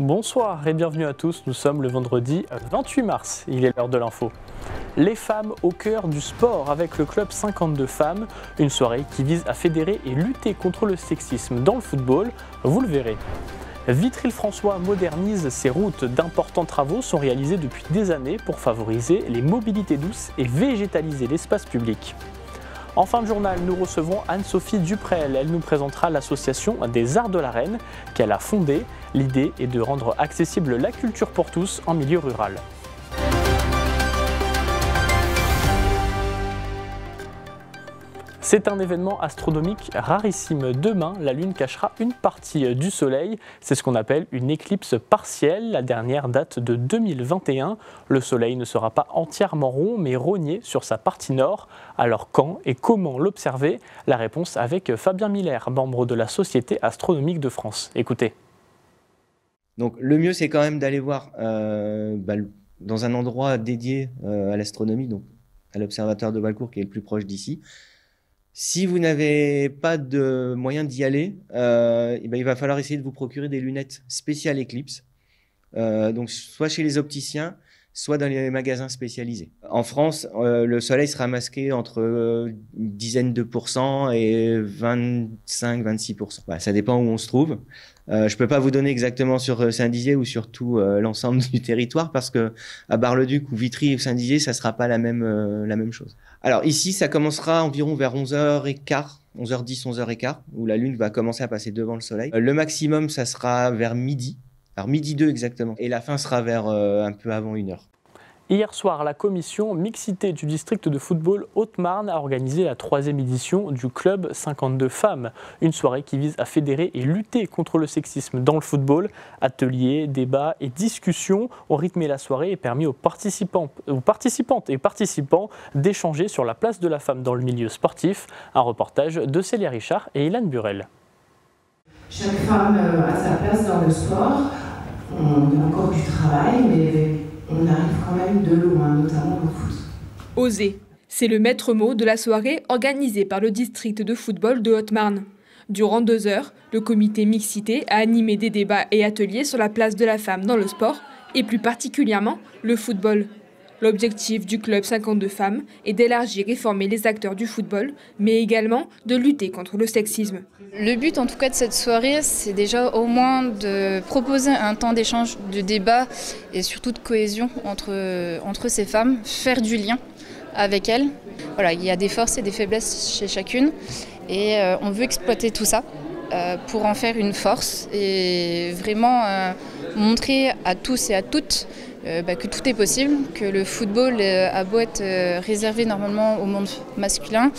Bonsoir et bienvenue à tous, nous sommes le vendredi 28 mars, il est l'heure de l'info. Les femmes au cœur du sport avec le club 52 femmes, une soirée qui vise à fédérer et lutter contre le sexisme dans le football, vous le verrez. Vitry-le-François modernise ses routes, d'importants travaux sont réalisés depuis des années pour favoriser les mobilités douces et végétaliser l'espace public. En fin de journal, nous recevons Anne-Sophie Duprel. Elle nous présentera l'association des Arts de la Reine qu'elle a fondée. L'idée est de rendre accessible la culture pour tous en milieu rural. C'est un événement astronomique rarissime. Demain, la Lune cachera une partie du Soleil. C'est ce qu'on appelle une éclipse partielle. La dernière date de 2021. Le Soleil ne sera pas entièrement rond, mais rogné sur sa partie nord. Alors quand et comment l'observer? La réponse avec Fabien Miller, membre de la Société astronomique de France. Écoutez. Donc le mieux, c'est quand même d'aller voir dans un endroit dédié à l'astronomie, donc à l'observatoire de Valcourt qui est le plus proche d'ici. Si vous n'avez pas de moyen d'y aller, il va falloir essayer de vous procurer des lunettes spéciales Eclipse, donc soit chez les opticiens, soit dans les magasins spécialisés. En France, le soleil sera masqué entre une dizaine de pourcents et 25-26%. Bah, ça dépend où on se trouve. Je peux pas vous donner exactement sur Saint-Dizier ou sur tout l'ensemble du territoire parce que à Bar-le-Duc ou Vitry ou Saint-Dizier, ça sera pas la même chose. Alors ici, ça commencera environ vers 11h15, 11h10, 11h15, où la Lune va commencer à passer devant le Soleil. Le maximum, ça sera vers midi. Alors midi 2 exactement. Et la fin sera vers un peu avant 1h. Hier soir, la commission mixité du district de football Haute-Marne a organisé la 3e édition du club 52 femmes. Une soirée qui vise à fédérer et lutter contre le sexisme dans le football. Ateliers, débats et discussions ont rythmé la soirée et permis aux participantes et participants d'échanger sur la place de la femme dans le milieu sportif. Un reportage de Célia Richard et Ilan Burel. Chaque femme a sa place dans le sport. On a encore du travail, mais on arrive quand même de loin, notamment au foot. Oser, c'est le maître mot de la soirée organisée par le district de football de Haute-Marne. Durant 2 heures, le comité mixité a animé des débats et ateliers sur la place de la femme dans le sport, et plus particulièrement le football. L'objectif du club 52 femmes est d'élargir et former les acteurs du football, mais également de lutter contre le sexisme. Le but en tout cas de cette soirée, c'est déjà au moins de proposer un temps d'échange, de débat et surtout de cohésion entre ces femmes, faire du lien avec elles. Voilà, il y a des forces et des faiblesses chez chacune et on veut exploiter tout ça pour en faire une force et vraiment montrer à tous et à toutes que tout est possible, que le football a beau être réservé normalement au monde masculin,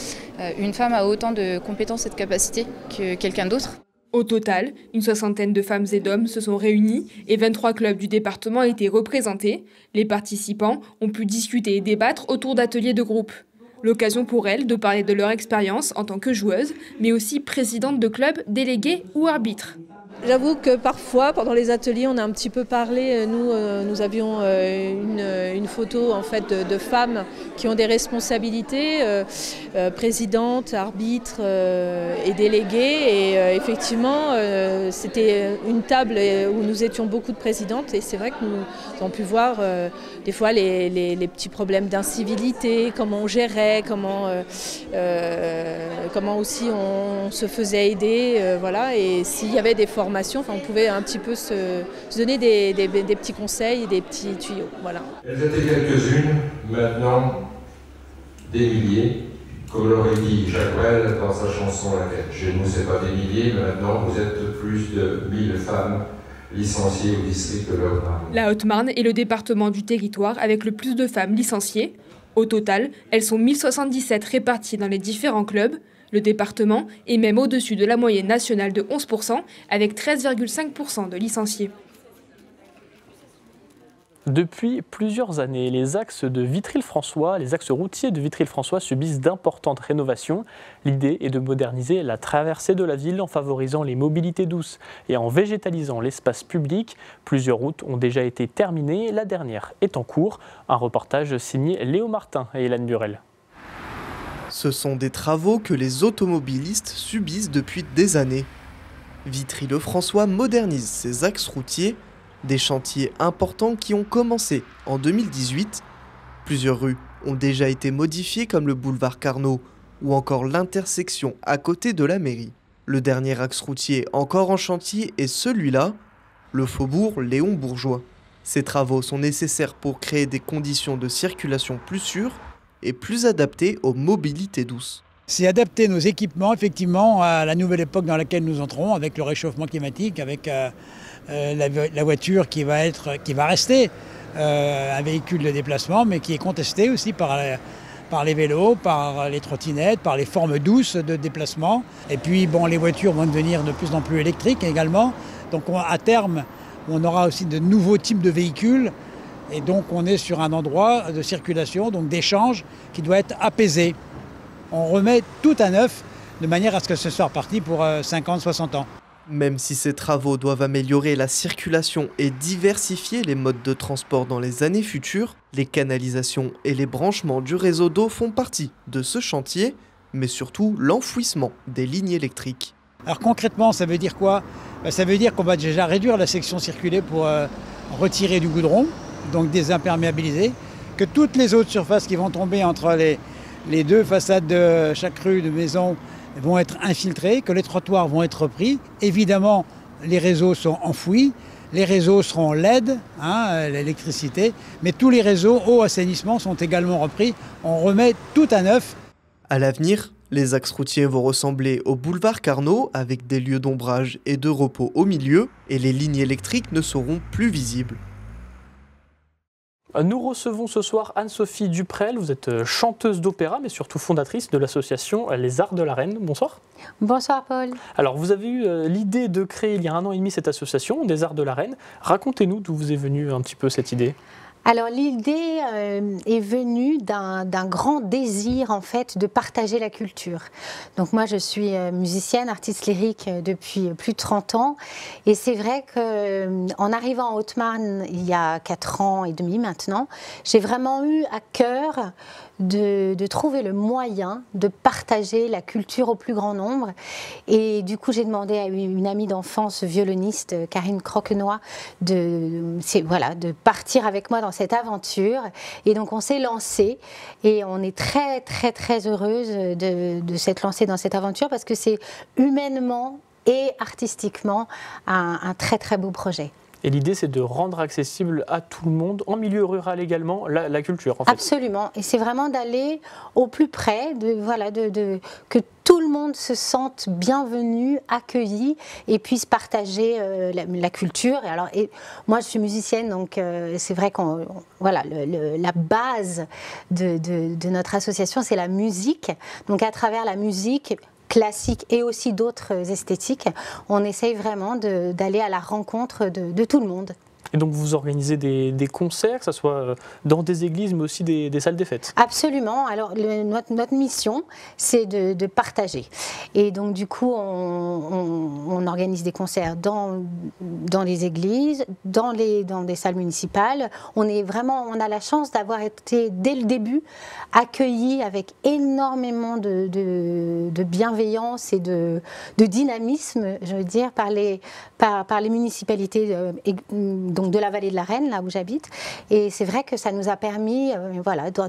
une femme a autant de compétences et de capacités que quelqu'un d'autre. Au total, une 60aine de femmes et d'hommes se sont réunis et 23 clubs du département étaient représentés. Les participants ont pu discuter et débattre autour d'ateliers de groupe. L'occasion pour elles de parler de leur expérience en tant que joueuse, mais aussi présidente de club, déléguée ou arbitre. J'avoue que parfois, pendant les ateliers, on a un petit peu parlé. Nous avions une photo en fait de femmes qui ont des responsabilités, présidentes, arbitres et déléguées. Et effectivement, c'était une table où nous étions beaucoup de présidentes. Et c'est vrai que nous avons pu voir des fois les petits problèmes d'incivilité, comment on gérait, comment aussi on se faisait aider. Voilà. Et s'il y avait des formations, on pouvait un petit peu se donner des petits conseils et des petits tuyaux. Voilà. Elles étaient quelques-unes, maintenant des milliers, comme l'aurait dit Jacques Brel dans sa chanson La Quête. Chez nous, ce n'est pas des milliers, mais maintenant vous êtes plus de 1000 femmes licenciées au district de la Haute-Marne. La Haute-Marne est le département du territoire avec le plus de femmes licenciées. Au total, elles sont 1077 réparties dans les différents clubs. Le département est même au-dessus de la moyenne nationale de 11%, avec 13,5% de licenciés. Depuis plusieurs années, les axes routiers de Vitry-le-François subissent d'importantes rénovations. L'idée est de moderniser la traversée de la ville en favorisant les mobilités douces et en végétalisant l'espace public. Plusieurs routes ont déjà été terminées, la dernière est en cours. Un reportage signé Léo Martin et Ilan Burel. Ce sont des travaux que les automobilistes subissent depuis des années. Vitry-le-François modernise ses axes routiers, Des chantiers importants qui ont commencé en 2018. Plusieurs rues ont déjà été modifiées comme le boulevard Carnot ou encore l'intersection à côté de la mairie. Le dernier axe routier encore en chantier est celui-là, le faubourg Léon Bourgeois. Ces travaux sont nécessaires pour créer des conditions de circulation plus sûres et plus adaptées aux mobilités douces. C'est adapter nos équipements effectivement à la nouvelle époque dans laquelle nous entrons, avec le réchauffement climatique, avec la voiture qui va rester un véhicule de déplacement, mais qui est contesté aussi par les vélos, par les trottinettes, par les formes douces de déplacement. Et puis bon, les voitures vont devenir de plus en plus électriques également. Donc à terme, on aura aussi de nouveaux types de véhicules. Et donc on est sur un endroit de circulation, donc d'échange, qui doit être apaisé. On remet tout à neuf de manière à ce que ce soit reparti pour 50, 60 ans. Même si ces travaux doivent améliorer la circulation et diversifier les modes de transport dans les années futures, les canalisations et les branchements du réseau d'eau font partie de ce chantier, mais surtout l'enfouissement des lignes électriques. Alors concrètement, ça veut dire quoi ? Ça veut dire qu'on va déjà réduire la section circulée pour retirer du goudron, donc désimperméabiliser, que toutes les autres surfaces qui vont tomber entre les deux façades de chaque rue de maison vont être infiltrés, que les trottoirs vont être repris. Évidemment, les réseaux sont enfouis, les réseaux seront LED, l'électricité, mais tous les réseaux eau, assainissement sont également repris. On remet tout à neuf. À l'avenir, les axes routiers vont ressembler au boulevard Carnot avec des lieux d'ombrage et de repos au milieu, et les lignes électriques ne seront plus visibles. Nous recevons ce soir Anne-Sophie Duprel, vous êtes chanteuse d'opéra mais surtout fondatrice de l'association Les Arts de la Reine. Bonsoir. Bonsoir Paul. Alors vous avez eu l'idée de créer il y a 1 an et demi cette association des Arts de la Reine. Racontez-nous d'où vous est venue un petit peu cette idée. Alors l'idée est venue d'un grand désir en fait de partager la culture. Donc moi je suis musicienne, artiste lyrique depuis plus de 30 ans et c'est vrai qu'en arrivant en Haute-Marne il y a 4 ans et demi maintenant, j'ai vraiment eu à cœur de trouver le moyen de partager la culture au plus grand nombre. Et du coup, j'ai demandé à une amie d'enfance violoniste, Karine Croquenoy, de partir avec moi dans cette aventure. Et donc, on s'est lancé et on est très, très, très heureuse de s'être lancée dans cette aventure parce que c'est humainement et artistiquement un très, très beau projet. Et l'idée, c'est de rendre accessible à tout le monde, en milieu rural également, la culture. En fait. Absolument. Et c'est vraiment d'aller au plus près, que tout le monde se sente bienvenu, accueilli et puisse partager la culture. Moi, je suis musicienne, donc c'est vrai que la base de notre association, c'est la musique. Donc à travers la musique classique et aussi d'autres esthétiques, on essaye vraiment d'aller à la rencontre de tout le monde. Et donc vous organisez des concerts, que ce soit dans des églises mais aussi des salles des fêtes? Absolument. Alors notre mission, c'est de partager. Et donc du coup, on organise des concerts dans les églises, dans des salles municipales. On a la chance d'avoir été dès le début accueillis avec énormément de bienveillance et de dynamisme, je veux dire, par les municipalités donc de la vallée de la Reine, là où j'habite. Et c'est vrai que ça nous a permis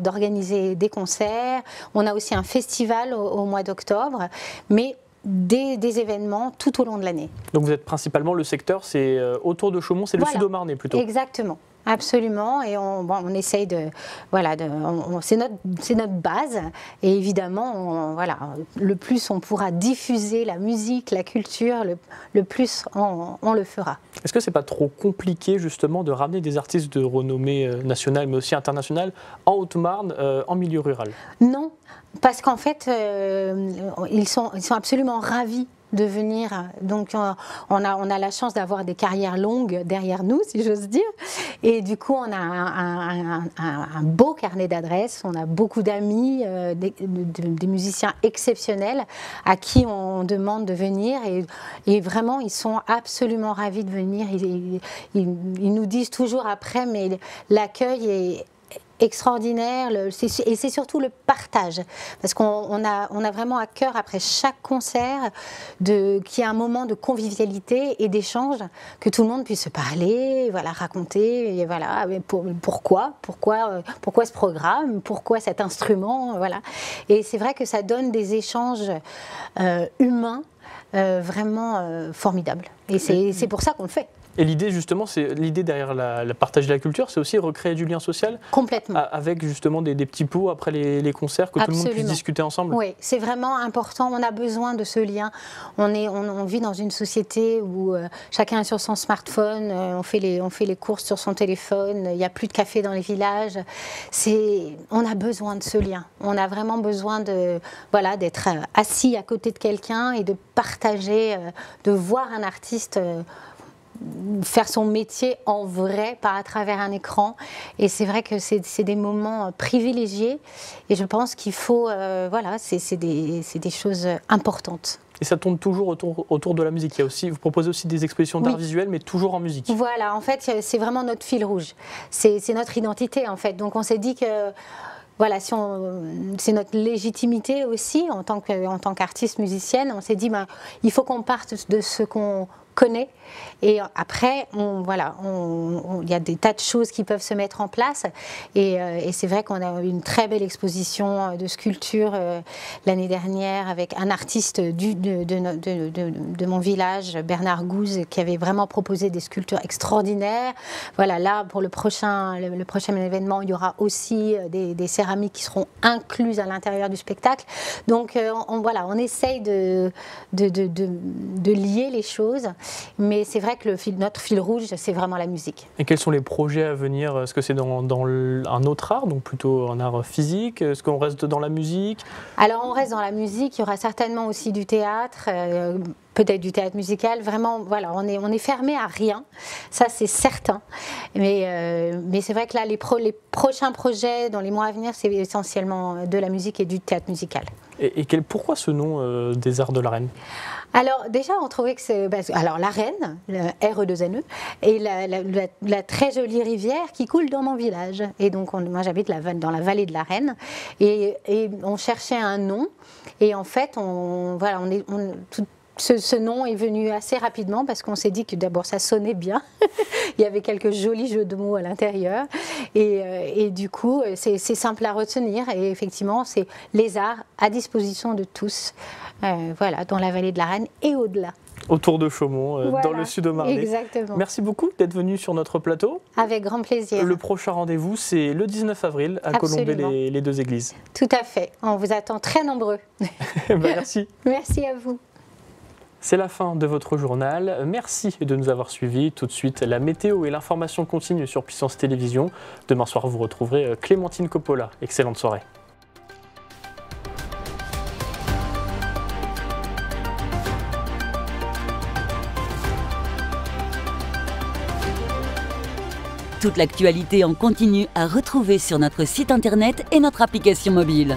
d'organiser des concerts. On a aussi un festival au mois d'octobre, mais des événements tout au long de l'année. Donc vous êtes principalement, le secteur, c'est autour de Chaumont, c'est le Sud-Haut-Marnais plutôt. Exactement. Absolument, et on essaye c'est notre base, et évidemment, le plus on pourra diffuser la musique, la culture, le plus on le fera. Est-ce que c'est pas trop compliqué justement de ramener des artistes de renommée nationale, mais aussi internationale, en Haute-Marne, en milieu rural? Non, parce qu'en fait, ils sont absolument ravis de venir. Donc on a la chance d'avoir des carrières longues derrière nous, si j'ose dire, et du coup on a un beau carnet d'adresses, on a beaucoup d'amis, des musiciens exceptionnels à qui on demande de venir, et vraiment ils sont absolument ravis de venir. Ils nous disent toujours après, mais l'accueil extraordinaire et c'est surtout le partage parce qu'on a vraiment à cœur après chaque concert qu'il y ait un moment de convivialité et d'échange, que tout le monde puisse se parler, voilà, raconter et voilà, pourquoi ce programme, pourquoi cet instrument, voilà. Et c'est vrai que ça donne des échanges humains vraiment formidables et c'est pour ça qu'on le fait. Et l'idée, justement, c'est l'idée derrière le partage de la culture, c'est aussi recréer du lien social. Complètement. Avec justement des petits pots après les concerts, que Absolument. tout le monde puisse discuter ensemble. Oui, c'est vraiment important. On a besoin de ce lien. On vit dans une société où chacun est sur son smartphone, on fait les courses sur son téléphone, il n'y a plus de café dans les villages. On a besoin de ce lien. On a vraiment besoin d'être assis à côté de quelqu'un et de partager, de voir un artiste faire son métier en vrai, pas à travers un écran. Et c'est vrai que c'est des moments privilégiés. Et je pense qu'il faut, c'est des choses importantes. Et ça tourne toujours autour de la musique. Vous proposez aussi des expositions d'art visuel, mais toujours en musique. Voilà, en fait, c'est vraiment notre fil rouge. C'est notre identité, en fait. Donc on s'est dit que voilà, c'est notre légitimité aussi en tant qu'artiste musicienne. On s'est dit, il faut qu'on parte de ce qu'on connaît et après il y a des tas de choses qui peuvent se mettre en place et c'est vrai qu'on a eu une très belle exposition de sculpture l'année dernière avec un artiste de mon village, Bernard Gouze, qui avait vraiment proposé des sculptures extraordinaires. Voilà, là pour le prochain événement, il y aura aussi des céramiques qui seront incluses à l'intérieur du spectacle. Donc on essaye de lier les choses. Mais c'est vrai que notre fil rouge, c'est vraiment la musique. Et quels sont les projets à venir? Est-ce que c'est dans un autre art, donc plutôt un art physique? Est-ce qu'on reste dans la musique? Alors on reste dans la musique, il y aura certainement aussi du théâtre, peut-être du théâtre musical. Vraiment, voilà, on est fermé à rien, ça c'est certain. Mais c'est vrai que là, les prochains projets dans les mois à venir, c'est essentiellement de la musique et du théâtre musical. Et pourquoi ce nom des Arts de la Reine? Alors déjà, on trouvait que c'est... Alors la Reine, le RE2NE, et la très jolie rivière qui coule dans mon village. Et donc moi j'habite dans la vallée de la Reine. Et on cherchait un nom. Et en fait, ce nom est venu assez rapidement parce qu'on s'est dit que d'abord ça sonnait bien. Il y avait quelques jolis jeux de mots à l'intérieur. Et du coup, c'est simple à retenir. Et effectivement, c'est les arts à disposition de tous. Dans la vallée de la Reine et au-delà. Autour de Chaumont, dans le Sud-Marnais. Exactement. Merci beaucoup d'être venu sur notre plateau. Avec grand plaisir. Le prochain rendez-vous, c'est le 19 avril à Colombey-les-Deux-Églises. Tout à fait. On vous attend très nombreux. Merci. Merci à vous. C'est la fin de votre journal. Merci de nous avoir suivis. Tout de suite, la météo et l'information continue sur Puissance Télévisions. Demain soir, vous retrouverez Clémentine Coppola. Excellente soirée. Toute l'actualité en continu à retrouver sur notre site internet et notre application mobile.